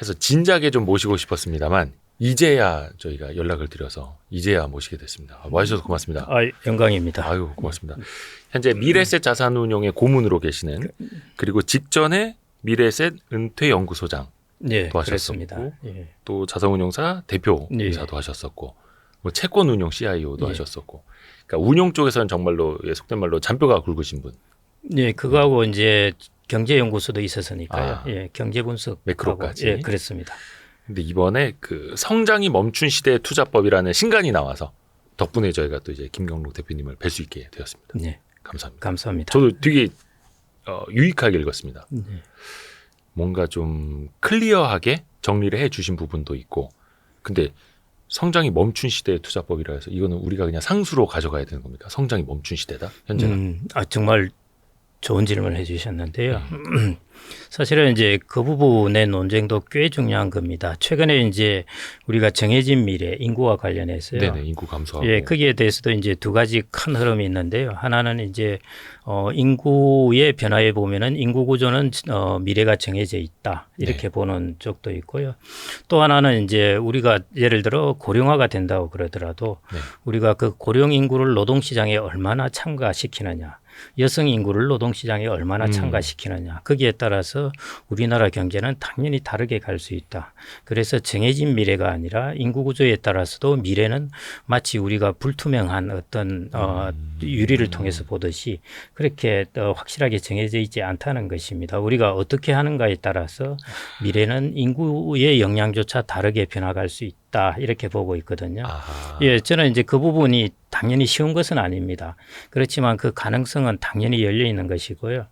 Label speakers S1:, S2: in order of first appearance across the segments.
S1: 해서 진작에 좀 모시고 싶었습니다만 이제야 저희가 연락을 드려서 이제야 모시게 됐습니다. 와주셔서 고맙습니다.
S2: 영광입니다.
S1: 아유, 고맙습니다. 현재 미래셋 자산운용의 고문으로 계시는 그리고 직전에 미래셋 은퇴연구소장
S2: 네,
S1: 또
S2: 그렇습니다.
S1: 하셨었고
S2: 예.
S1: 또 자산운용사 대표이사도 하셨었고 뭐 채권운용 CIO도 하셨었고 그러니까 운용 쪽에서는 정말로 속된 말로 잔뼈가 굵으신 분.
S2: 네, 그거하고 이제 경제연구소도 있었으니까요. 예, 경제분석
S1: 매크로까지.
S2: 예, 그렇습니다.
S1: 근데 이번에 그 성장이 멈춘 시대의 투자법이라는 신간이 나와서 덕분에 저희가 또 이제 김경록 대표님을 뵐 수 있게 되었습니다.
S2: 네,
S1: 감사합니다.
S2: 감사합니다.
S1: 저도 되게 유익하게 읽었습니다.
S2: 네.
S1: 뭔가 좀 클리어하게 정리를 해주신 부분도 있고, 근데 성장이 멈춘 시대의 투자법이라 해서 이거는 우리가 그냥 상수로 가져가야 되는 겁니까? 성장이 멈춘 시대다 현재는.
S2: 정말 좋은 질문을 해주셨는데요. 사실은 이제 그 부분의 논쟁도 꽤 중요한 겁니다. 최근에 이제 우리가 정해진 미래 인구와 관련해서요.
S1: 네네, 인구 감소하고.
S2: 예, 거기에 대해서도 이제 두 가지 큰 흐름이 있는데요. 하나는 이제 인구의 변화에 보면은 인구 구조는 미래가 정해져 있다 이렇게 보는 쪽도 있고요. 또 하나는 이제 우리가 예를 들어 고령화가 된다고 그러더라도 우리가 그 고령 인구를 노동시장에 얼마나 참가시키느냐. 여성 인구를 노동시장에 얼마나 참가시키느냐. 거기에 따라서 우리나라 경제는 당연히 다르게 갈 수 있다. 그래서 정해진 미래가 아니라 인구 구조에 따라서도 미래는 마치 우리가 불투명한 어떤 유리를 통해서 보듯이 그렇게 확실하게 정해져 있지 않다는 것입니다. 우리가 어떻게 하는가에 따라서 미래는 인구의 영향조차 다르게 변화갈 수 있다. 이렇게 보고 있거든요. 예, 저는 이제 그 부분이 당연히 쉬운 것은 아닙니다. 그렇지만 그 가능성은 당연히 열려 있는 것이고요.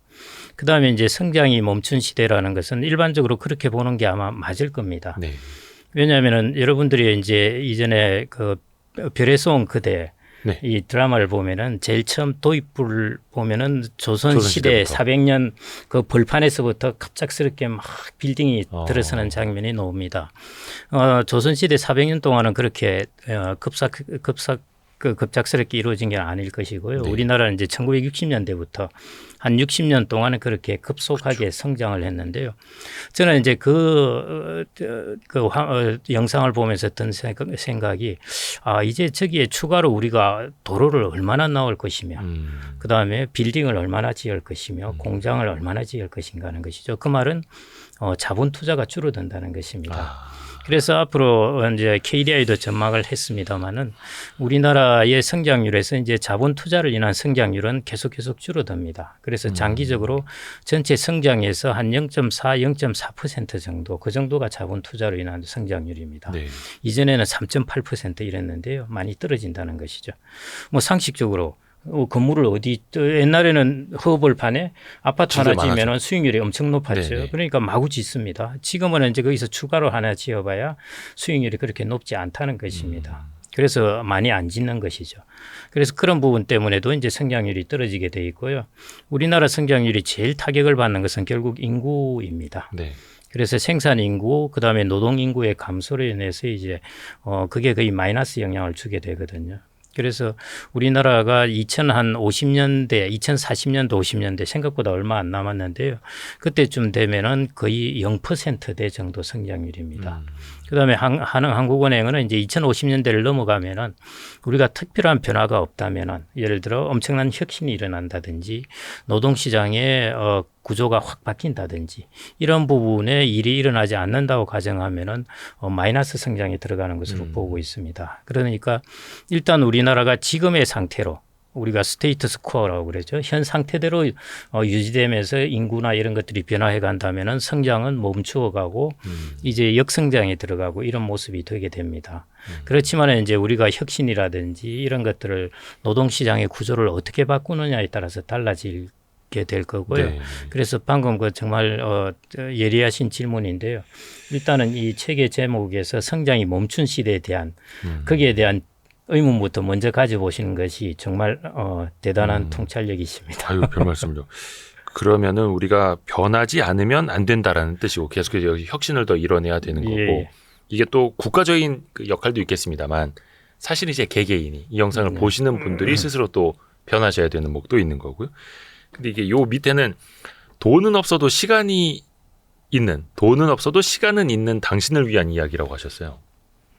S2: 그다음에 이제 성장이 멈춘 시대라는 것은 일반적으로 그렇게 보는 게 아마 맞을 겁니다.
S1: 네.
S2: 왜냐하면은 여러분들이 이제 이전에 그 별의 소원 그대 이 드라마를 보면은 제일 처음 도입부를 보면은 조선시대 400년 그 벌판에서부터 갑작스럽게 막 빌딩이 들어서는 장면이 나옵니다. 조선시대 400년 동안은 그렇게 급작스럽게 이루어진 게 아닐 것이고요. 우리나라는 이제 1960년대부터 한 60년 동안은 그렇게 급속하게 성장을 했는데요. 저는 이제 영상을 보면서 든 생각이 이제 저기에 추가로 우리가 도로를 얼마나 나올 것이며 그다음에 빌딩을 얼마나 지을 것이며 공장을 얼마나 지을 것인가 하는 것이죠. 그 말은 자본 투자가 줄어든다는 것입니다. 그래서 앞으로 이제 KDI도 전망을 했습니다마는 우리나라의 성장률에서 이제 자본 투자를 인한 성장률은 계속 줄어듭니다. 그래서 장기적으로 전체 성장에서 한 0.4, 0.4% 정도 그 정도가 자본 투자로 인한 성장률입니다. 네. 이전에는 3.8% 이랬는데요. 많이 떨어진다는 것이죠. 뭐 상식적으로 건물을 옛날에는 허벌판에 아파트 하나 지으면 수익률이 엄청 높았죠. 네네. 그러니까 마구 짓습니다. 지금은 이제 거기서 추가로 하나 지어봐야 수익률이 그렇게 높지 않다는 것입니다. 그래서 많이 안 짓는 것이죠. 그래서 그런 부분 때문에도 이제 성장률이 떨어지게 돼 있고요. 우리나라 성장률이 제일 타격을 받는 것은 결국 인구입니다. 네. 그래서 생산 인구, 그다음에 노동 인구의 감소로 인해서 이제 그게 거의 마이너스 영향을 주게 되거든요. 그래서 우리나라가 2040년대 50년대 생각보다 얼마 안 남았는데요. 그때쯤 되면은 거의 0%대 정도 성장률입니다. 그다음에 한국은행은 이제 2050년대를 넘어가면은 우리가 특별한 변화가 없다면은 예를 들어 엄청난 혁신이 일어난다든지 노동시장의 구조가 확 바뀐다든지 이런 부분에 일이 일어나지 않는다고 가정하면은 마이너스 성장에 들어가는 것으로 보고 있습니다. 그러니까 일단 우리나라가 지금의 상태로 우리가 스테이터스 쿼어라고 그러죠. 현 상태대로 유지되면서 인구나 이런 것들이 변화해 간다면은 성장은 멈추어 가고 이제 역성장에 들어가고 이런 모습이 되게 됩니다. 그렇지만 이제 우리가 혁신이라든지 이런 것들을 노동시장의 구조를 어떻게 바꾸느냐에 따라서 달라질 될 거고요. 네. 그래서 방금 그 정말 예리하신 질문인데요. 일단은 이 책의 제목에서 성장이 멈춘 시대에 대한 거기에 대한 의문부터 먼저 가져보시는 것이 정말 대단한 통찰력이십니다.
S1: 아유, 별 말씀을요. 그러면은 우리가 변하지 않으면 안 된다라는 뜻이고 계속해서 혁신을 더 이뤄내야 되는 거고 이게 또 국가적인 그 역할도 있겠습니다만 사실 이제 개개인이 이 영상을 보시는 분들이 스스로 또 변하셔야 되는 목도 있는 거고요. 근데 이게 요 밑에는 돈은 없어도 시간이 있는, 돈은 없어도 시간은 있는 당신을 위한 이야기라고 하셨어요.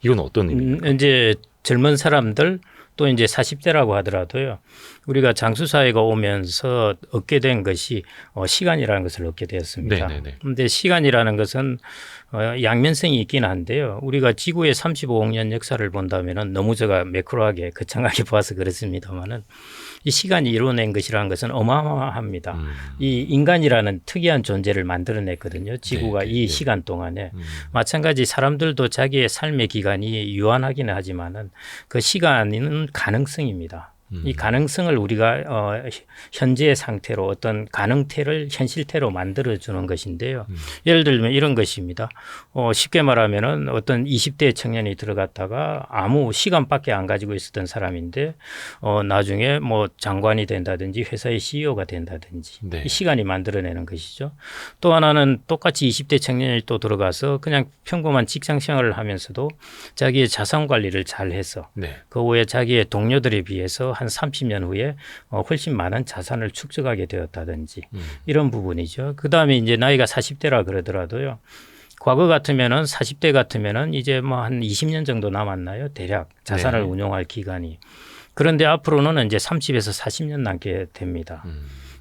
S1: 이건 어떤 의미입니까?
S2: 이제 젊은 사람들 또 이제 40대라고 하더라도요. 우리가 장수 사회가 오면서 얻게 된 것이 시간이라는 것을 얻게 되었습니다. 그런데 시간이라는 것은 양면성이 있긴 한데요. 우리가 지구의 35억 년 역사를 본다면은 너무 제가 매크로하게 거창하게 봐서 그렇습니다만은 이 시간이 이루어낸 것이라는 것은 어마어마합니다. 이 인간이라는 특이한 존재를 만들어냈거든요. 지구가 이 시간 동안에 마찬가지 사람들도 자기의 삶의 기간이 유한하기는 하지만은 그 시간은 가능성입니다. 이 가능성을 우리가 현재의 상태로 어떤 가능태를 현실태로 만들어주는 것인데요. 예를 들면 이런 것입니다. 쉽게 말하면은 어떤 20대 청년이 들어갔다가 아무 시간밖에 안 가지고 있었던 사람인데 나중에 뭐 장관이 된다든지 회사의 CEO가 된다든지 이 시간이 만들어내는 것이죠. 또 하나는 똑같이 20대 청년이 또 들어가서 그냥 평범한 직장 생활을 하면서도 자기의 자산 관리를 잘해서 그 후에 자기의 동료들에 비해서 한 30년 후에 훨씬 많은 자산을 축적하게 되었다든지 이런 부분이죠. 그 다음에 이제 나이가 40대라 그러더라도요. 과거 같으면은 40대 같으면은 이제 뭐 한 20년 정도 남았나요? 대략 자산을 운용할 기간이. 그런데 앞으로는 이제 30에서 40년 남게 됩니다.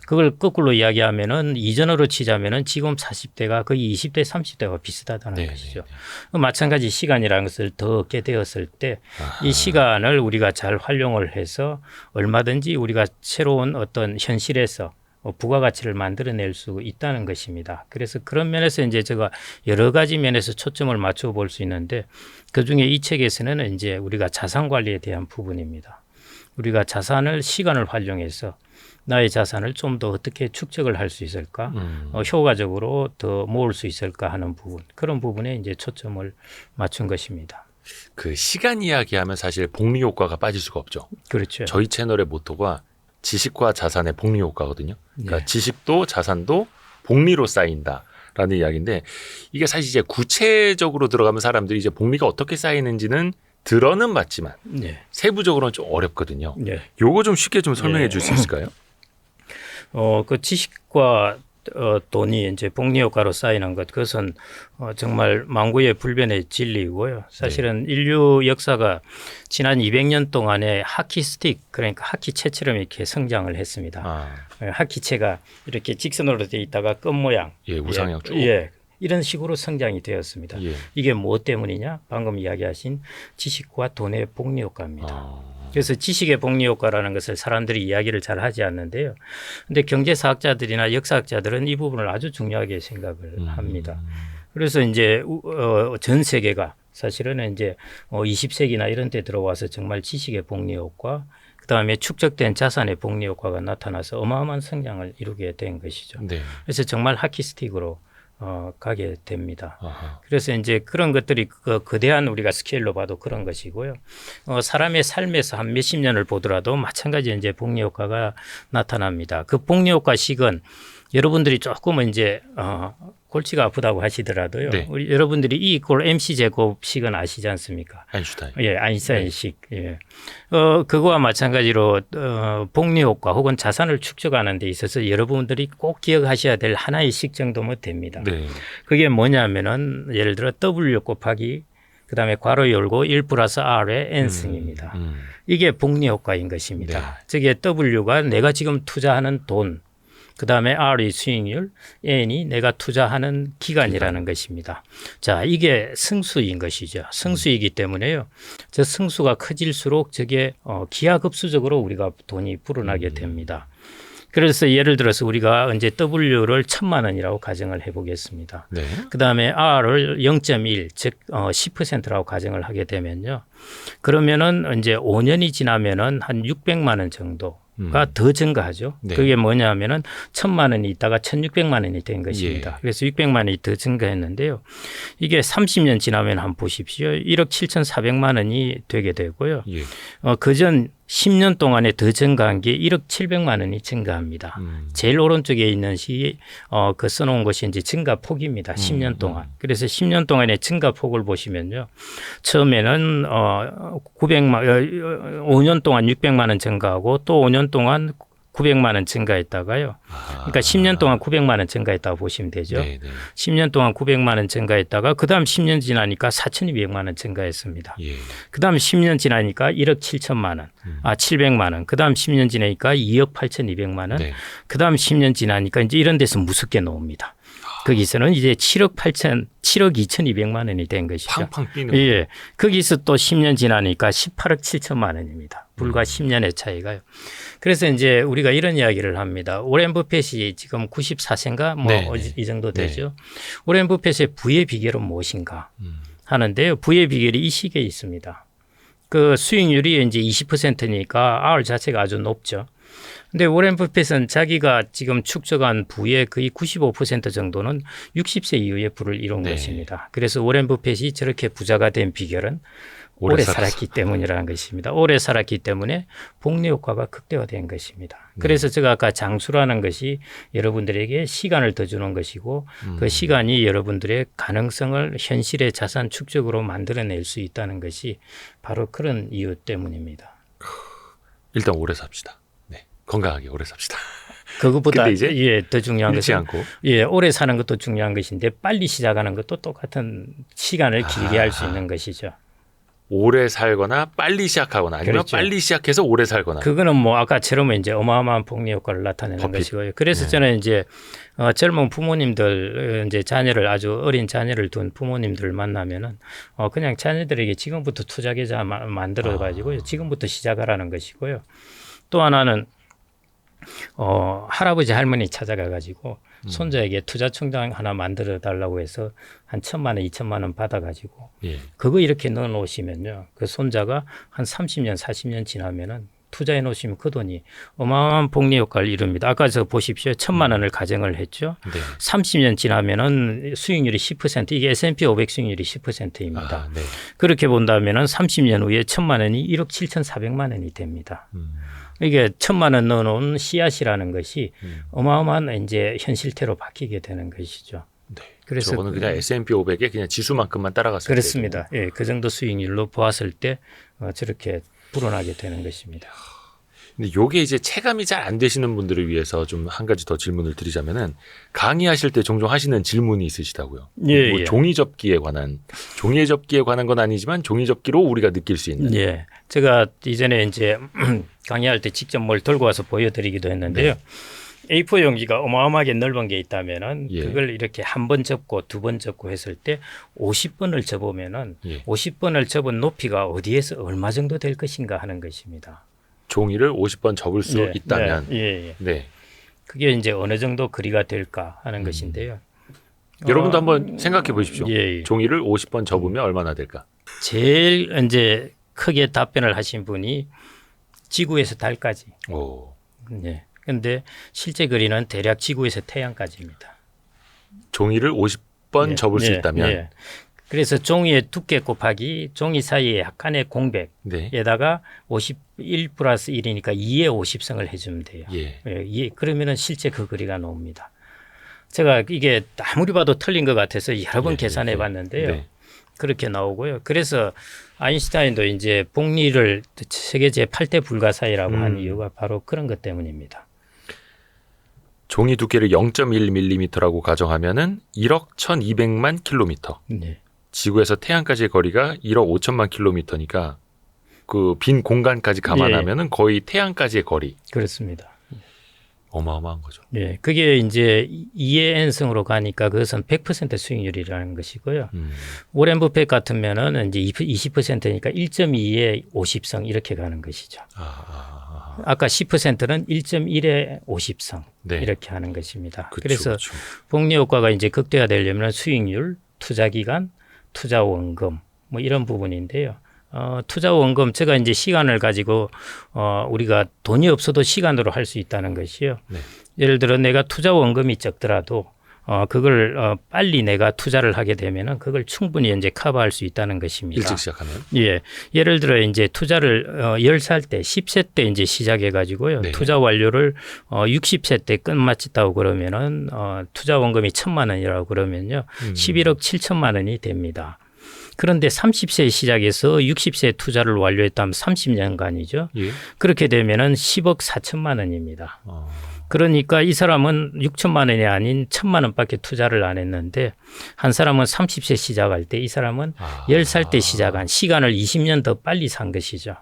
S2: 그걸 거꾸로 이야기하면은 이전으로 치자면은 지금 40대가 거의 20대, 30대와 비슷하다는 것이죠. 마찬가지 시간이라는 것을 더 얻게 되었을 때 이 시간을 우리가 잘 활용을 해서 얼마든지 우리가 새로운 어떤 현실에서 부가가치를 만들어낼 수 있다는 것입니다. 그래서 그런 면에서 이제 제가 여러 가지 면에서 초점을 맞춰 볼 수 있는데 그중에 이 책에서는 이제 우리가 자산 관리에 대한 부분입니다. 우리가 자산을 시간을 활용해서 나의 자산을 좀 더 어떻게 축적을 할 수 있을까, 효과적으로 더 모을 수 있을까 하는 부분, 그런 부분에 이제 초점을 맞춘 것입니다.
S1: 그 시간 이야기하면 사실 복리 효과가 빠질 수가 없죠.
S2: 그렇죠.
S1: 저희 채널의 모토가 지식과 자산의 복리 효과거든요. 그러니까 지식도 자산도 복리로 쌓인다라는 이야기인데 이게 사실 이제 구체적으로 들어가면 사람들이 이제 복리가 어떻게 쌓이는지는 들어는 맞지만 세부적으로는 좀 어렵거든요. 요거 좀 쉽게 좀 설명해 줄 수 있을까요?
S2: 그 지식과 돈이 이제 복리 효과로 쌓이는 것, 그것은 정말 만구의 불변의 진리이고요. 사실은 인류 역사가 지난 200년 동안에 하키스틱, 그러니까 하키채처럼 이렇게 성장을 했습니다. 하키채가 이렇게 직선으로 되어 있다가 끝 모양,
S1: 우상향 쭉.
S2: 이런 식으로 성장이 되었습니다. 이게 무엇 때문이냐? 방금 이야기하신 지식과 돈의 복리 효과입니다. 그래서 지식의 복리 효과라는 것을 사람들이 이야기를 잘 하지 않는데요. 그런데 경제사학자들이나 역사학자들은 이 부분을 아주 중요하게 생각을 합니다. 그래서 이제 전 세계가 사실은 이제 20세기나 이런 때 들어와서 정말 지식의 복리 효과, 그다음에 축적된 자산의 복리 효과가 나타나서 어마어마한 성장을 이루게 된 것이죠. 그래서 정말 하키스틱으로 가게 됩니다. 그래서 이제 그런 것들이 거대한 우리가 스케일로 봐도 그런 것이고요. 사람의 삶에서 한 몇십 년을 보더라도 마찬가지 이제 복리 효과가 나타납니다. 그 복리 효과식은 여러분들이 조금은 이제 골치가 아프다고 하시더라도요. 우리 여러분들이 E = MC 제곱식은 아시지 않습니까?
S1: 아인슈타인.
S2: 아인슈타인식. 그거와 마찬가지로 복리 효과 혹은 자산을 축적하는 데 있어서 여러분들이 꼭 기억하셔야 될 하나의 식 정도면 됩니다. 그게 뭐냐면은 예를 들어 W 곱하기 그다음에 괄호 열고 1 플러스 R의 N승입니다. 이게 복리 효과인 것입니다. 저게 W가 내가 지금 투자하는 돈, 그 다음에 R이 수익률, N이 내가 투자하는 기간이라는 것입니다. 자, 이게 승수인 것이죠. 승수이기 때문에요. 저 승수가 커질수록 저게 기하급수적으로 우리가 돈이 불어나게 됩니다. 그래서 예를 들어서 우리가 이제 W를 1,000만 원이라고 가정을 해보겠습니다. 그 다음에 R을 0.1, 즉 10%라고 가정을 하게 되면요. 그러면은 이제 5년이 지나면은 한 600만 원 정도. 가 더 증가하죠. 그게 뭐냐면은 1,000만 원이 있다가 1,600만 원이 된 것입니다. 그래서 600만 원이 더 증가했는데요. 이게 30년 지나면 한번 보십시오. 1억 7,400만 원이 되게 되고요. 그전 10년 동안에 더 증가한 게 1억 700만 원이 증가합니다. 제일 오른쪽에 있는 시 그 써놓은 것이 이제 증가폭입니다. 10년 동안. 그래서 10년 동안의 증가폭을 보시면요. 처음에는 5년 동안 600만 원 증가하고 또 5년 동안 900만 원 증가했다가요. 그러니까 10년 동안 900만 원 증가했다고 보시면 되죠.
S1: 네, 네.
S2: 10년 동안 900만 원 증가했다가 그다음 10년 지나니까 4,200만 원 증가했습니다.
S1: 예.
S2: 그다음 10년 지나니까 1억 7천만 원, 700만 원. 그다음 10년 지나니까 2억 8,200만 원.
S1: 네.
S2: 그다음 10년 지나니까 이제 이런 데서 무섭게 나옵니다. 거기서는 이제 7억 2,200만 원이 된 것이죠.
S1: 팡팡 뛰는.
S2: 예. 거기서 또 10년 지나니까 18억 7천만 원입니다. 불과 10년의 차이가요. 그래서 이제 우리가 이런 이야기를 합니다. 오렌 버핏이 지금 94세인가 뭐
S1: 네,
S2: 이 정도 되죠. 오렌 버핏의 부의 비결은 무엇인가
S1: 음.
S2: 하는데요. 부의 비결이 이 시기에 있습니다. 그 수익률이 이제 20%니까 R 자체가 아주 높죠. 근데 오렌 버핏은 자기가 지금 축적한 부의 거의 95% 정도는 60세 이후에 부를 이룬
S1: 네.
S2: 것입니다. 그래서 오렌 버핏이 저렇게 부자가 된 비결은
S1: 오래
S2: 오래
S1: 살았어.
S2: 살았기 때문이라는 것입니다. 오래 살았기 때문에 복리 효과가 극대화된 것입니다. 그래서 제가 아까 장수라는 것이 여러분들에게 시간을 더 주는 것이고 그 시간이 여러분들의 가능성을 현실의 자산 축적으로 만들어낼 수 있다는 것이 바로 그런 이유 때문입니다.
S1: 일단 오래 삽시다. 네. 건강하게 오래 삽시다.
S2: 그것보다
S1: 근데 이제
S2: 예, 더 중요한
S1: 잃지
S2: 것은
S1: 않고.
S2: 예, 오래 사는 것도 중요한 것인데 빨리 시작하는 것도 똑같은 시간을 길게 할 수 있는 것이죠.
S1: 오래 살거나 빨리 시작하거나 아니면
S2: 그렇죠.
S1: 빨리 시작해서 오래 살거나.
S2: 그거는 뭐 아까처럼 이제 어마어마한 복리 효과를 나타내는
S1: 버핏.
S2: 것이고요. 그래서 저는 이제 젊은 부모님들 이제 자녀를 아주 어린 자녀를 둔 부모님들을 만나면은 그냥 자녀들에게 지금부터 투자 계좌 만들어 가지고 지금부터 시작하라는 것이고요. 또 하나는 할아버지 할머니 찾아가 가지고 손자에게 투자 통장 하나 만들어 달라고 해서 한 1,000만 원, 2,000만 원 받아 가지고
S1: 예.
S2: 그거 이렇게 넣어 놓으시면요. 그 손자가 한 30년, 40년 지나면은 투자해 놓으시면 그 돈이 어마어마한 복리 효과를 이룹니다. 아까 저 보십시오. 1,000만 원을 가정을 했죠.
S1: 네.
S2: 30년 지나면은 수익률이 10%, 이게 S&P 500 수익률이 10%입니다.
S1: 네.
S2: 그렇게 본다면은 30년 후에 1,000만 원이 1억 7,400만 원이 됩니다. 이게 1,000만 원 넣어놓은 씨앗이라는 것이 어마어마한 이제 현실태로 바뀌게 되는 것이죠.
S1: 네.
S2: 그래서
S1: 저거는 그냥 S&P 500에 그냥 지수만큼만 따라갔을 때.
S2: 그렇습니다. 예, 그 정도 수익률로 보았을 때 저렇게 불어나게 되는 것입니다.
S1: 근데 요게 이제 체감이 잘 안 되시는 분들을 위해서 좀 한 가지 더 질문을 드리자면은 강의하실 때 종종 하시는 질문이 있으시다고요.
S2: 예,
S1: 뭐
S2: 예.
S1: 종이 접기에 관한 건 아니지만 종이 접기로 우리가 느낄 수 있는.
S2: 예, 제가 이전에 이제 강의할 때 직접 뭘 들고 와서 보여드리기도 했는데요. A4 용기가 어마어마하게 넓은 게 있다면은
S1: 예.
S2: 그걸 이렇게 한 번 접고 두 번 접고 했을 때 50번을 접으면은
S1: 예.
S2: 50번을 접은 높이가 어디에서 얼마 정도 될 것인가 하는 것입니다.
S1: 종이를 50번 접을 수
S2: 네,
S1: 있다면.
S2: 네, 예, 예.
S1: 네.
S2: 그게 이제 어느 정도 거리가 될까 하는 것인데요.
S1: 여러분도 한번 생각해 보십시오.
S2: 예, 예.
S1: 종이를 50번 접으면 얼마나 될까?
S2: 제일 이제 크게 답변을 하신 분이 지구에서 달까지.
S1: 오.
S2: 예. 근데 실제 거리는 대략 지구에서 태양까지입니다.
S1: 종이를 50번
S2: 예,
S1: 접을 수
S2: 예,
S1: 있다면.
S2: 예. 그래서 종이의 두께 곱하기 종이 사이의 약간의 공백에다가
S1: 네.
S2: 51 플러스 1이니까 2의 50성을 해주면 돼요.
S1: 예.
S2: 예, 그러면은 실제 그 거리가 나옵니다. 제가 이게 아무리 봐도 틀린 것 같아서 여러 번
S1: 예,
S2: 계산해
S1: 예,
S2: 봤는데요.
S1: 네.
S2: 그렇게 나오고요. 그래서 아인슈타인도 이제 복리를 세계 제8대 불가사의라고 한 이유가 바로 그런 것 때문입니다.
S1: 종이 두께를 0.1mm라고 가정하면은 1억 1,200만 킬로미터.
S2: 네.
S1: 지구에서 태양까지의 거리가 1억 5천만 킬로미터니까 그 빈 공간까지 감안하면은 거의 태양까지의 거리.
S2: 그렇습니다.
S1: 어마어마한 거죠.
S2: 네, 그게 이제 2의 n승으로 가니까 그것은 100% 수익률이라는 것이고요. 오렌 버핏 같으면은 이제 20%니까 1.2의 50성 이렇게 가는 것이죠. 아까 10%는 1.1의 50성
S1: 네.
S2: 이렇게 하는 것입니다.
S1: 그쵸,
S2: 그래서
S1: 그쵸.
S2: 복리 효과가 이제 극대화되려면 수익률, 투자 기간, 투자 원금 뭐 이런 부분인데요. 투자 원금 제가 이제 시간을 가지고 우리가 돈이 없어도 시간으로 할 수 있다는 것이요.
S1: 네.
S2: 예를 들어 내가 투자 원금이 적더라도 그걸 빨리 내가 투자를 하게 되면은 그걸 충분히 이제 커버할 수 있다는 것입니다.
S1: 일찍 시작하면.
S2: 예. 예를 들어 이제 투자를 10살 때, 10세 때 이제 시작해 가지고요.
S1: 네.
S2: 투자 완료를 60세 때 끝마쳤다고 그러면은 투자 원금이 1,000만 원이라고 그러면요. 11억 7천만 원이 됩니다. 그런데 30세에 시작해서 60세에 투자를 완료했다면 30년간이죠.
S1: 예.
S2: 그렇게 되면은 10억 4천만 원입니다.
S1: 어.
S2: 그러니까 이 사람은 6천만 원이 아닌 1천만 원밖에 투자를 안 했는데 한 사람은 30세 시작할 때 이 사람은 10살 때 시작한 시간을 20년 더 빨리 산 것이죠.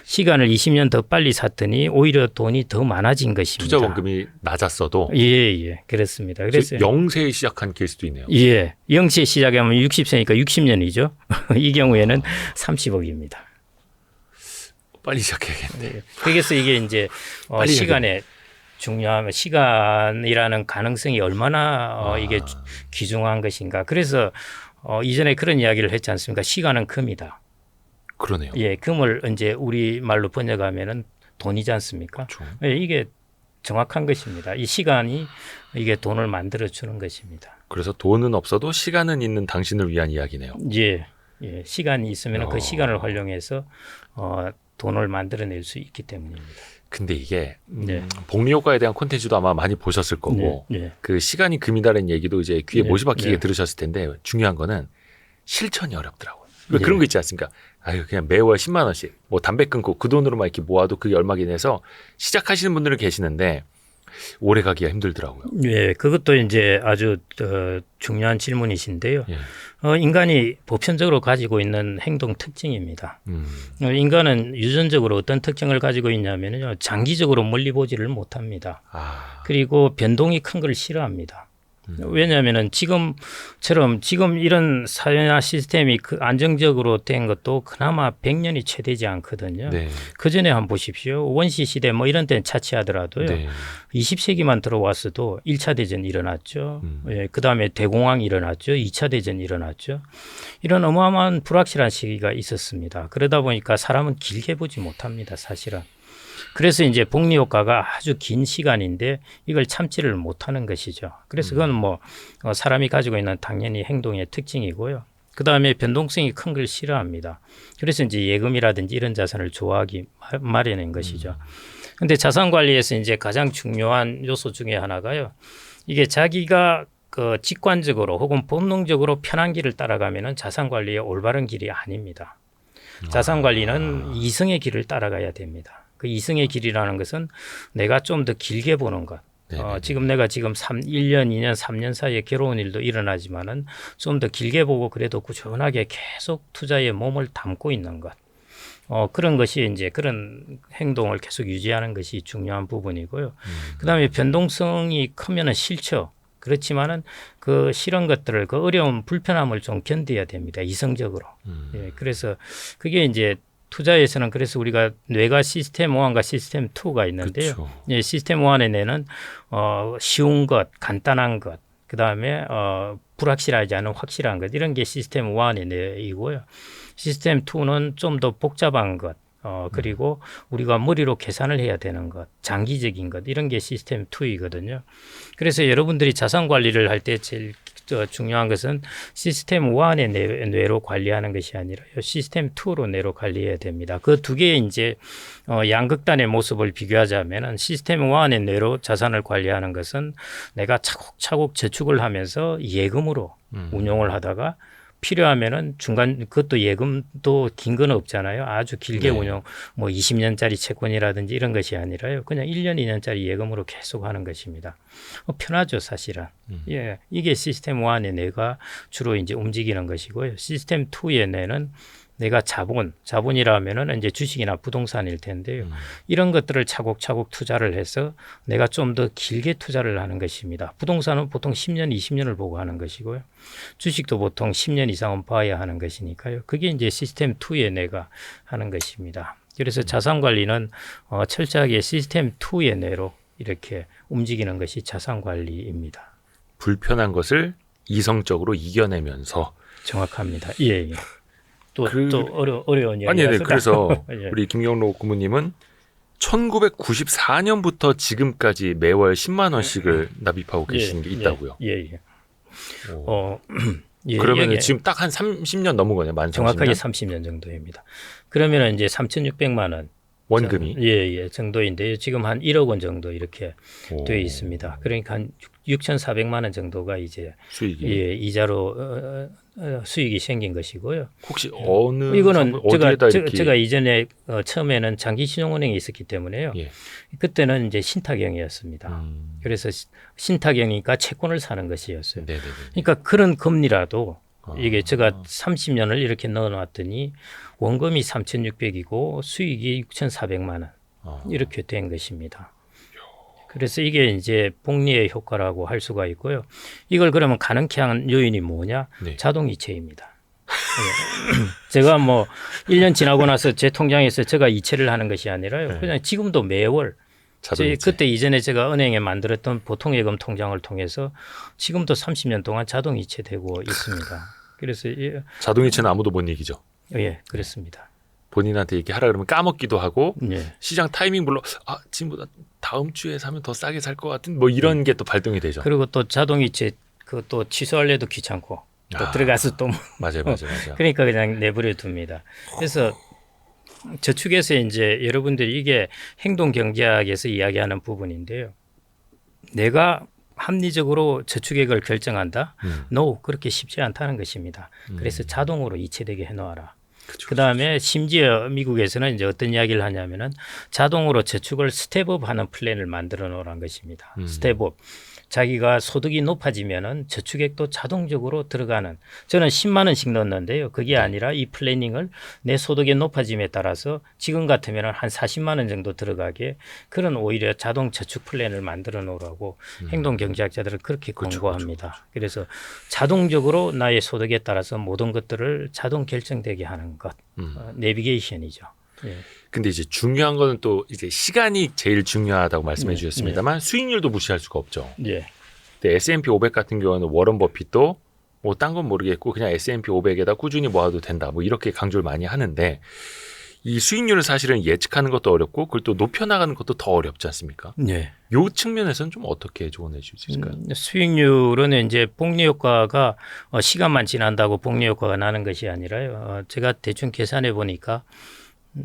S2: 시간을 20년 더 빨리 샀더니 오히려 돈이 더 많아진 것입니다.
S1: 투자 원금이 낮았어도
S2: 예, 그렇습니다. 그래서
S1: 0세에 시작한 케이스도 있네요.
S2: 예, 0시에 시작하면 60세니까 60년이죠. 이 경우에는 30억입니다.
S1: 빨리 시작해야겠네.
S2: 그래서 이게 이제 시간의 중요하면 시간이라는 가능성이 얼마나 이게 귀중한 것인가. 그래서 이전에 그런 이야기를 했지 않습니까? 시간은 금이다.
S1: 그러네요.
S2: 예, 금을 이제 우리 말로 번역하면은 돈이지 않습니까?
S1: 그렇죠.
S2: 예, 이게 정확한 것입니다. 이 시간이 이게 돈을 만들어 주는 것입니다.
S1: 그래서 돈은 없어도 시간은 있는 당신을 위한 이야기네요.
S2: 예, 시간이 있으면 그 시간을 활용해서 돈을 만들어낼 수 있기 때문입니다.
S1: 근데 이게 복리효과에 대한 콘텐츠도 아마 많이 보셨을 거고 그 시간이 금이다라는 얘기도 이제 귀에 못이 박히게 들으셨을 텐데 중요한 거는 실천이 어렵더라고요. 그런 거 있지 않습니까? 아유 그냥 매월 10만 원씩 뭐 담배 끊고 그 돈으로만 이렇게 모아도 그게 얼마긴 해서 시작하시는 분들은 계시는데 오래 가기가 힘들더라고요.
S2: 예, 그것도 이제 아주 중요한 질문이신데요. 인간이 보편적으로 가지고 있는 행동 특징입니다. 인간은 유전적으로 어떤 특징을 가지고 있냐면요, 장기적으로 멀리 보지를 못합니다. 그리고 변동이 큰 걸 싫어합니다. 왜냐하면은 지금처럼 지금 이런 사회나 시스템이 안정적으로 된 것도 그나마 100년이 채 되지 않거든요. 그 전에 한번 보십시오. 원시 시대 뭐 이런 때는 차치하더라도요. 20세기만 들어왔어도 1차 대전이 일어났죠. 예, 그다음에 대공황이 일어났죠. 2차 대전이 일어났죠. 이런 어마어마한 불확실한 시기가 있었습니다. 그러다 보니까 사람은 길게 보지 못합니다. 사실은. 그래서 이제 복리 효과가 아주 긴 시간인데 이걸 참지를 못하는 것이죠. 그래서 그건 뭐 사람이 가지고 있는 당연히 행동의 특징이고요. 그 다음에 변동성이 큰 걸 싫어합니다. 그래서 이제 예금이라든지 이런 자산을 좋아하기 마련인 것이죠. 근데 자산 관리에서 이제 가장 중요한 요소 중에 하나가요. 이게 자기가 직관적으로 혹은 본능적으로 편한 길을 따라가면은 자산 관리의 올바른 길이 아닙니다. 자산 관리는 이성의 길을 따라가야 됩니다. 그 이성의 길이라는 것은 내가 좀 더 길게 보는 것. 지금 내가 지금 1년, 2년, 3년 사이에 괴로운 일도 일어나지만은 좀 더 길게 보고 그래도 꾸준하게 계속 투자에 몸을 담고 있는 것. 그런 것이 이제 그런 행동을 계속 유지하는 것이 중요한 부분이고요. 그다음에 변동성이 크면은 싫죠. 그렇지만은 그 싫은 것들을 그 어려운 불편함을 좀 견뎌야 됩니다. 이성적으로. 예, 그래서 그게 이제 투자에서는 그래서 우리가 뇌가 시스템 1과 시스템 2가 있는데요. 예, 시스템 1의 뇌는 쉬운 것, 간단한 것, 그다음에 불확실하지 않은 확실한 것 이런 게 시스템 1의 뇌이고요. 시스템 2는 좀 더 복잡한 것, 그리고 우리가 머리로 계산을 해야 되는 것, 장기적인 것 이런 게 시스템 2이거든요. 그래서 여러분들이 자산 관리를 할 때 제일 중요한 것은 시스템 1의 뇌로 관리하는 것이 아니라 시스템 2로 뇌로 관리해야 됩니다. 그 두 개의 이제 양극단의 모습을 비교하자면은 시스템 1의 뇌로 자산을 관리하는 것은 내가 차곡차곡 저축을 하면서 예금으로 운용을 하다가 필요하면은 중간 그것도 예금도 긴 건 없잖아요. 아주 길게 운용 뭐 20년짜리 채권이라든지 이런 것이 아니라요. 그냥 1년, 2년짜리 예금으로 계속 하는 것입니다. 편하죠, 사실은. 예, 이게 시스템 1의 뇌가 주로 이제 움직이는 것이고요. 시스템 2의 뇌는 내가 자본이라면은 이제 주식이나 부동산일 텐데요. 이런 것들을 차곡차곡 투자를 해서 내가 좀 더 길게 투자를 하는 것입니다. 부동산은 보통 10년, 20년을 보고 하는 것이고요. 주식도 보통 10년 이상은 봐야 하는 것이니까요. 그게 이제 시스템 2의 뇌가 하는 것입니다. 그래서 자산 관리는 철저하게 시스템 2의 뇌로 이렇게 움직이는 것이 자산 관리입니다.
S1: 불편한 것을 이성적으로 이겨내면서
S2: 정확합니다. 예. 또 어려운 이야기라서.
S1: 아니, 그래서
S2: 예.
S1: 우리 김경록 고모님은 1994년부터 지금까지 매월 10만 원씩을 납입하고 계시는 게 있다고요.
S2: 예.
S1: 그러면 지금 딱 한 30년 넘은 거네요. 만 30년?
S2: 정확하게 30년 정도입니다. 그러면 이제 3,600만 원
S1: 원금이
S2: 정도인데요. 지금 한 1억 원 정도 이렇게 되어 있습니다. 그러니까 한 6,400만 원 정도가 이제
S1: 수익이
S2: 이자로 수익이 생긴 것이고요.
S1: 혹시 어느
S2: 이거는
S1: 어디에다 이렇게
S2: 제가 이전에 처음에는 장기신용은행에 있었기 때문에요.
S1: 예.
S2: 그때는 이제 신탁형이었습니다. 그래서 신탁형이니까 채권을 사는 것이었어요.
S1: 네네네.
S2: 그러니까 그런 금리라도 이게 제가
S1: 아.
S2: 30년을 이렇게 넣어놨더니 원금이 3,600이고 수익이 6,400만 원 이렇게 된 것입니다. 그래서 이게 이제 복리의 효과라고 할 수가 있고요. 이걸 그러면 가능케 한 요인이 뭐냐?
S1: 네.
S2: 자동이체입니다. 예. 제가 뭐 1년 지나고 나서 제 통장에서 제가 이체를 하는 것이 아니라요.
S1: 네.
S2: 그냥 지금도 매월
S1: 자동이체.
S2: 그때 이전에 제가 은행에 만들었던 보통예금 통장을 통해서 지금도 30년 동안 자동이체되고 있습니다. 그래서
S1: 자동이체는 아무도 못 이기죠.
S2: 예, 그렇습니다.
S1: 본인한테 이렇게 하라 그러면 까먹기도 하고
S2: 예.
S1: 시장 타이밍 불러 지금보다 다음 주에 사면 더 싸게 살 것 같은 뭐 이런 게 또 발동이 되죠.
S2: 그리고 또 자동이체 그또 취소하려도 귀찮고 또 들어가서 또
S1: 맞아요.
S2: 그러니까 그냥 내버려 둡니다. 그래서 저축에서 이제 여러분들이 이게 행동경제학에서 이야기하는 부분인데요. 내가 합리적으로 저축액을 결정한다? No, 그렇게 쉽지 않다는 것입니다. 그래서 자동으로 이체되게 해놓아라. 그다음에 심지어 미국에서는 이제 어떤 이야기를 하냐면은 자동으로 저축을 스텝업하는 플랜을 만들어 놓으라는 것입니다. 스텝업. 자기가 소득이 높아지면은 저축액도 자동적으로 들어가는. 저는 10만 원씩 넣었는데요. 그게 아니라 이 플래닝을 내 소득의 높아짐에 따라서 지금 같으면은 한 40만 원 정도 들어가게 그런 오히려 자동 저축 플랜을 만들어 놓으라고 행동 경제학자들은 그렇게 권고합니다. 그래서 자동적으로 나의 소득에 따라서 모든 것들을 자동 결정되게 하는 것. 내비게이션이죠. 예.
S1: 근데 이제 중요한 거는 또 이제 시간이 제일 중요하다고 말씀해 주셨습니다만 수익률도 무시할 수가 없죠.
S2: 예.
S1: 근데 S&P 500 같은 경우는 워런 버핏도 뭐 딴 건 모르겠고 그냥 S&P 500에다 꾸준히 모아도 된다. 뭐 이렇게 강조를 많이 하는데 이 수익률을 사실은 예측하는 것도 어렵고 그걸 또 높여나가는 것도 더 어렵지 않습니까?
S2: 예.
S1: 요 측면에서는 좀 어떻게 조언해 주실 수 있을까요?
S2: 수익률은 이제 복리 효과가 시간만 지난다고 복리 효과가 나는 것이 아니라요. 제가 대충 계산해 보니까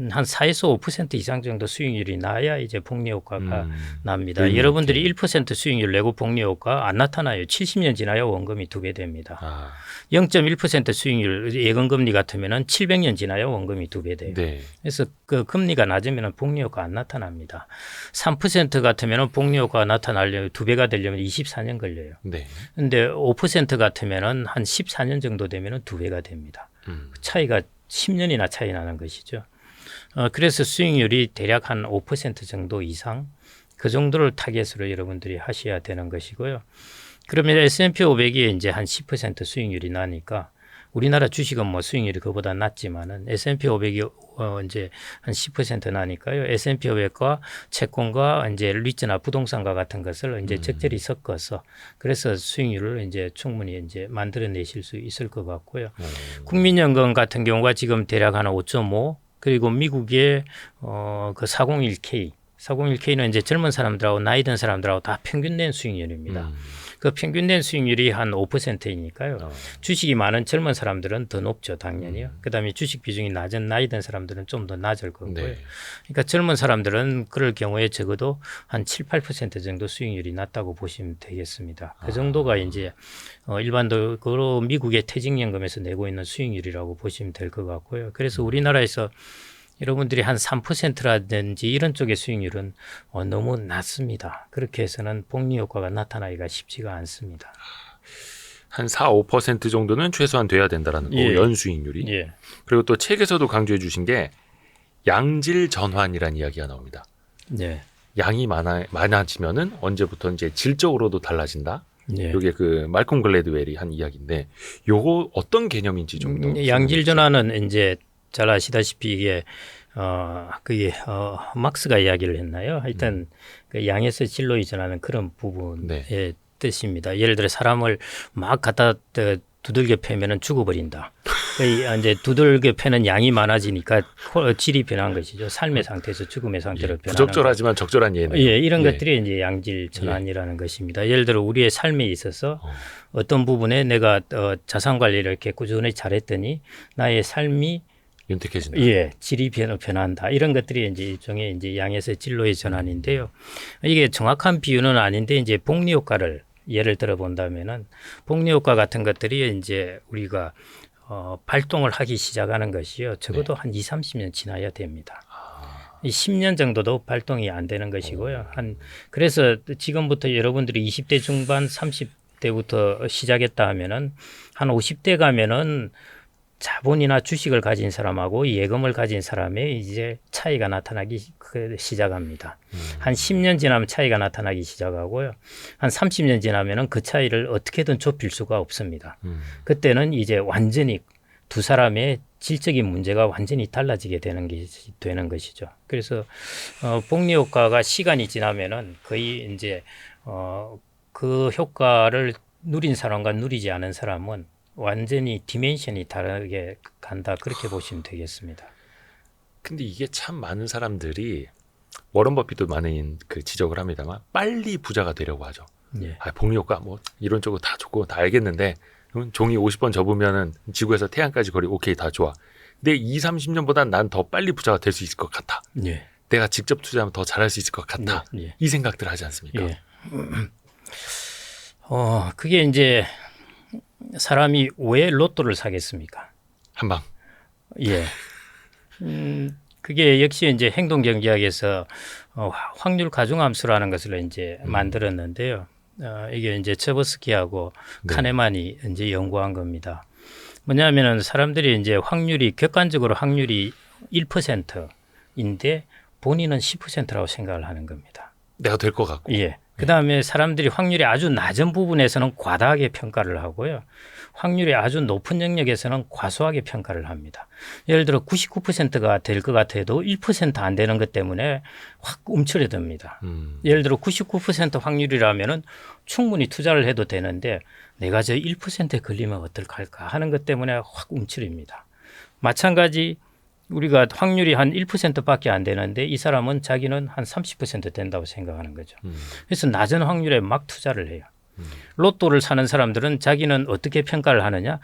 S2: 한 4에서 5% 이상 정도 수익률이 나야 이제 복리 효과가 납니다. 여러분들이 1% 수익률 내고 복리 효과 안 나타나요. 70년 지나야 원금이 2배 됩니다. 0.1% 수익률 예금금리 같으면은 700년 지나야 원금이 2배 돼요.
S1: 네.
S2: 그래서 그 금리가 낮으면 복리 효과 안 나타납니다. 3% 같으면은 복리 효과가 나타나려면 2배가 되려면 24년 걸려요.
S1: 네.
S2: 근데 5% 같으면은 한 14년 정도 되면은 2배가 됩니다. 차이가 10년이나 차이 나는 것이죠. 그래서 수익률이 대략 한 5% 정도 이상 그 정도를 타겟으로 여러분들이 하셔야 되는 것이고요. 그러면 S&P 500이 이제 한 10% 수익률이 나니까 우리나라 주식은 뭐 수익률이 그보다 낮지만은 S&P 500이 이제 한 10% 나니까요. S&P 500과 채권과 이제 리츠나 부동산과 같은 것을 이제 적절히 섞어서 그래서 수익률을 이제 충분히 이제 만들어내실 수 있을 것 같고요. 국민연금 같은 경우가 지금 대략 한 5.5 그리고 미국의 그 401K는 이제 젊은 사람들하고 나이 든 사람들하고 다 평균 낸 수익률입니다. 그 평균 낸 수익률이 한 5%이니까요. 주식이 많은 젊은 사람들은 더 높죠, 당연히요. 그다음에 주식 비중이 낮은 나이 든 사람들은 좀 더 낮을 거고요.
S1: 네.
S2: 그러니까 젊은 사람들은 그럴 경우에 적어도 한 7, 8% 정도 수익률이 낮다고 보시면 되겠습니다. 그 정도가 이제 일반적으로 미국의 퇴직연금에서 내고 있는 수익률이라고 보시면 될 것 같고요. 그래서 우리나라에서 여러분들이 한 3%라든지 이런 쪽의 수익률은 너무 낮습니다. 그렇게 해서는 복리 효과가 나타나기가 쉽지가 않습니다.
S1: 한 4, 5% 정도는 최소한 돼야 된다라는 거고 연수익률이.
S2: 예.
S1: 그리고 또 책에서도 강조해 주신 게 양질 전환이라는 이야기가 나옵니다.
S2: 네.
S1: 양이 많아지면은 언제부터 이제 질적으로도 달라진다.
S2: 네.
S1: 이게 그 말콤 글래드웰이 한 이야기인데 요거 어떤 개념인지 좀 더.
S2: 양질 전환은 이제 잘 아시다시피 이게 그게 막스가 이야기를 했나요? 하여튼 그 양에서 질로 이전하는 그런 부분의 뜻입니다. 예를 들어 사람을 막 갖다 두들겨 패면은 죽어버린다. 이제 두들겨 패는 양이 많아지니까 질이 변한 것이죠. 삶의 상태에서 죽음의 상태로 변하는.
S1: 부적절하지만 적절한 예네요.
S2: 예, 이런 것들이 이제 양질 전환이라는 것입니다. 예를 들어 우리의 삶에 있어서 어떤 부분에 내가 자산 관리를 이렇게 꾸준히 잘했더니 나의 삶이
S1: 윤택해진다.
S2: 예, 질이 변한다. 이런 것들이 이제 일종의 이제 양에서 질로의 전환인데요. 이게 정확한 비유는 아닌데 이제 복리 효과를 예를 들어 본다면은 복리효과 같은 것들이 이제 우리가 발동을 하기 시작하는 것이요. 적어도 한 2, 30년 지나야 됩니다. 이 10년 정도도 발동이 안 되는 것이고요. 그래서 지금부터 여러분들이 20대 중반, 30대부터 시작했다 하면은 한 50대 가면은 자본이나 주식을 가진 사람하고 예금을 가진 사람의 이제 차이가 나타나기 시작합니다. 한 10년 지나면 차이가 나타나기 시작하고요. 한 30년 지나면은 그 차이를 어떻게든 좁힐 수가 없습니다. 그때는 이제 완전히 두 사람의 질적인 문제가 완전히 달라지게 되는 것이죠. 그래서 복리효과가 시간이 지나면은 거의 이제 그 효과를 누린 사람과 누리지 않은 사람은 완전히 디멘션이 다르게 간다 그렇게 보시면 되겠습니다.
S1: 근데 이게 참 많은 사람들이 워런 버핏도 많은 그 지적을 합니다만 빨리 부자가 되려고 하죠.
S2: 예.
S1: 복리효과 뭐 이런 쪽으로 다 좋고 다 알겠는데 종이 50번 접으면은 지구에서 태양까지 거리 오케이 다 좋아. 근데 2, 30년보다 난 더 빨리 부자가 될 수 있을 것 같아.
S2: 예.
S1: 내가 직접 투자하면 더 잘할 수 있을 것 같아.
S2: 예.
S1: 이 생각들 하지 않습니까?
S2: 예. 그게 이제 사람이 왜 로또를 사겠습니까?
S1: 한 방.
S2: 예. 그게 역시 이제 행동경제학에서 확률 가중함수라는 것을 이제 만들었는데요. 이게 이제 츠버스키하고 카네만이 이제 연구한 겁니다. 뭐냐면은 사람들이 이제 객관적으로 확률이 1%인데 본인은 10%라고 생각을 하는 겁니다.
S1: 내가 될 것 같고.
S2: 예. 그다음에 사람들이 확률이 아주 낮은 부분에서는 과다하게 평가를 하고요. 확률이 아주 높은 영역에서는 과소하게 평가를 합니다. 예를 들어 99%가 될 것 같아도 1% 안 되는 것 때문에 확 움츠러듭니다. 예를 들어 99% 확률이라면은 충분히 투자를 해도 되는데 내가 저 1%에 걸리면 어떨까 하는 것 때문에 확 움츠립니다. 마찬가지 우리가 확률이 한 1%밖에 안 되는데 이 사람은 자기는 한 30% 된다고 생각하는 거죠. 그래서 낮은 확률에 막 투자를 해요. 로또를 사는 사람들은 자기는 어떻게 평가를 하느냐?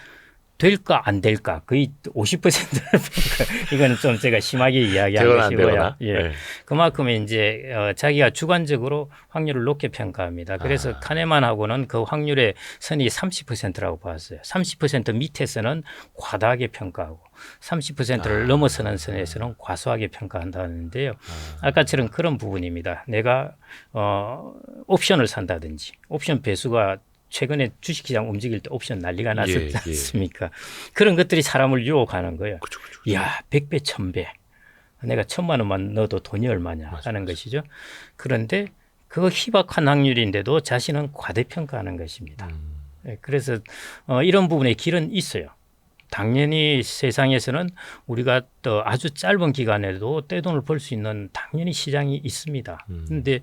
S2: 될까 안 될까 거의 50%를 평가. 이거는 좀 제가 심하게 이야기한 것이고요. 예.
S1: 네.
S2: 그만큼 이제 자기가 주관적으로 확률을 높게 평가합니다. 그래서 카네만하고는 그 확률의 선이 30%라고 봤어요. 30% 밑에서는 과다하게 평가하고 30%를 넘어서는 선에서는 과소하게 평가한다는데요. 아까처럼 그런 부분입니다. 내가 옵션을 산다든지 옵션 배수가 최근에 주식시장 움직일 때 옵션 난리가 났었지 않습니까? 그런 것들이 사람을 유혹하는 거예요.
S1: 그쵸.
S2: 이야 100배 1000배 내가 1000만 원만 넣어도 돈이 얼마냐 하는 것이죠. 그런데 그 희박한 확률인데도 자신은 과대평가하는 것입니다. 그래서 이런 부분에 길은 있어요. 당연히 세상에서는 우리가 또 아주 짧은 기간에도 떼돈을 벌 수 있는 당연히 시장이 있습니다. 그런데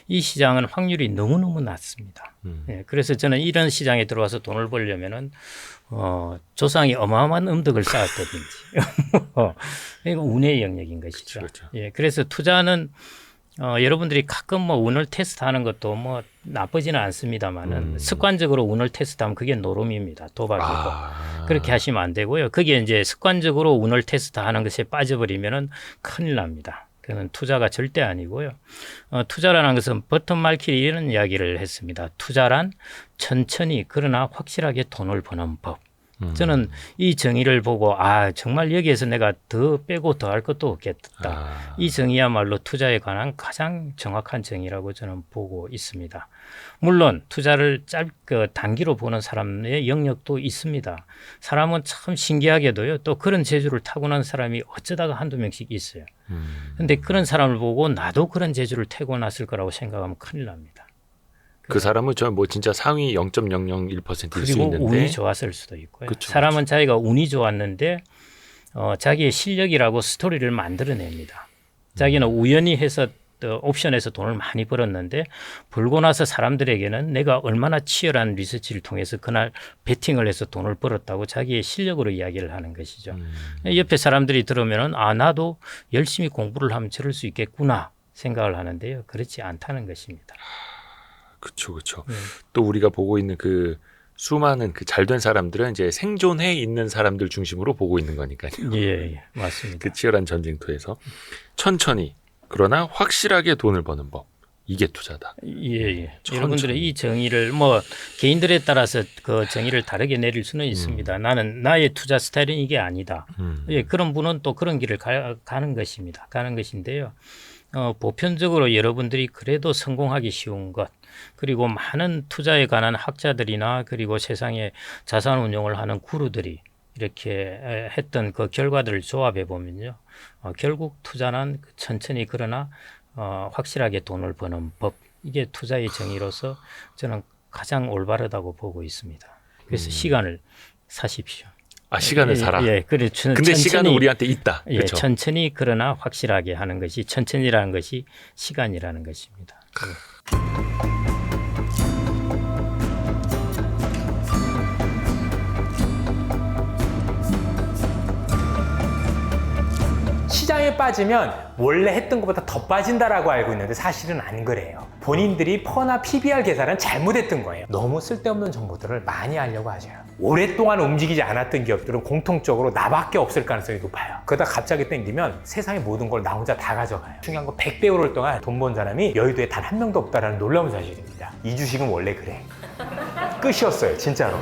S2: 이 시장은 확률이 너무너무 낮습니다. 예, 그래서 저는 이런 시장에 들어와서 돈을 벌려면은 조상이 어마어마한 음덕을 쌓았다든지 이거 운의 영역인 것이죠.
S1: 그렇죠.
S2: 예, 그래서 투자는 여러분들이 가끔 뭐 운을 테스트하는 것도 뭐 나쁘지는 않습니다만은 습관적으로 운을 테스트하면 그게 노름입니다. 도박이고 그렇게 하시면 안 되고요. 그게 이제 습관적으로 운을 테스트하는 것에 빠져버리면은 큰일 납니다. 그는 투자가 절대 아니고요. 투자라는 것은 버튼 말킬이 이런 이야기를 했습니다. 투자란 천천히 그러나 확실하게 돈을 버는 법. 저는 이 정의를 보고 정말 여기에서 내가 더 빼고 더 할 것도 없겠다. 이 정의야말로 투자에 관한 가장 정확한 정의라고 저는 보고 있습니다. 물론 투자를 단기로 보는 사람의 영역도 있습니다. 사람은 참 신기하게도요. 또 그런 재주를 타고난 사람이 어쩌다가 한두 명씩 있어요. 그런데 그런 사람을 보고 나도 그런 재주를 타고났을 거라고 생각하면 큰일 납니다.
S1: 그 사람은 저 뭐 진짜 상위 0.001%일 수 있는데
S2: 그리고 운이 좋았을 수도 있고요.
S1: 그쵸,
S2: 사람은 자기가 운이 좋았는데 자기의 실력이라고 스토리를 만들어냅니다. 자기는 우연히 해서 옵션에서 돈을 많이 벌었는데 벌고 나서 사람들에게는 내가 얼마나 치열한 리서치를 통해서 그날 베팅을 해서 돈을 벌었다고 자기의 실력으로 이야기를 하는 것이죠. 옆에 사람들이 들으면은 나도 열심히 공부를 하면 저럴 수 있겠구나 생각을 하는데요. 그렇지 않다는 것입니다.
S1: 그렇죠. 또 우리가 보고 있는 그 수많은 그 잘된 사람들은 이제 생존해 있는 사람들 중심으로 보고 있는 거니까요.
S2: 예, 맞습니다.
S1: 그 치열한 전쟁터에서 천천히 그러나 확실하게 돈을 버는 법.
S2: 예.
S1: 투자다.
S2: 예.
S1: 천천히.
S2: 여러분들의 이 정의를 뭐 개인들에 따라서 그 정의를 다르게 내릴 수는 있습니다. 나는 나의 투자 스타일은 이게 아니다. 예, 그런 분은 또 그런 길을 가는 것입니다. 가는 것인데요. 보편적으로 여러분들이 그래도 성공하기 쉬운 것, 그리고 많은 투자에 관한 학자들이나 그리고 세상에 자산 운용을 하는 구루들이 이렇게 했던 그 결과들을 조합해 보면요, 결국 투자는 천천히 그러나 확실하게 돈을 버는 법, 이게 투자의 정의로서 저는 가장 올바르다고 보고 있습니다. 그래서 시간을 사십시오.
S1: 시간을 사라.
S2: 예, 그래.
S1: 근데 시간은 우리한테 있다.
S2: 예,
S1: 그렇죠?
S2: 천천히 그러나 확실하게 하는 것이 천천히라는 것이 시간이라는 것입니다.
S3: 시장에 빠지면 원래 했던 것보다 더 빠진다라고 알고 있는데 사실은 안 그래요. 본인들이 퍼나 PBR 계산은 잘못했던 거예요. 너무 쓸데없는 정보들을 많이 하려고 하죠. 오랫동안 움직이지 않았던 기업들은 공통적으로 나밖에 없을 가능성이 높아요. 그러다 갑자기 땡기면 세상의 모든 걸 나 혼자 다 가져가요. 중요한 건 100배 오를 동안 돈 번 사람이 여의도에 단 한 명도 없다는 놀라운 사실입니다. 이 주식은 원래 그래. 끝이었어요, 진짜로.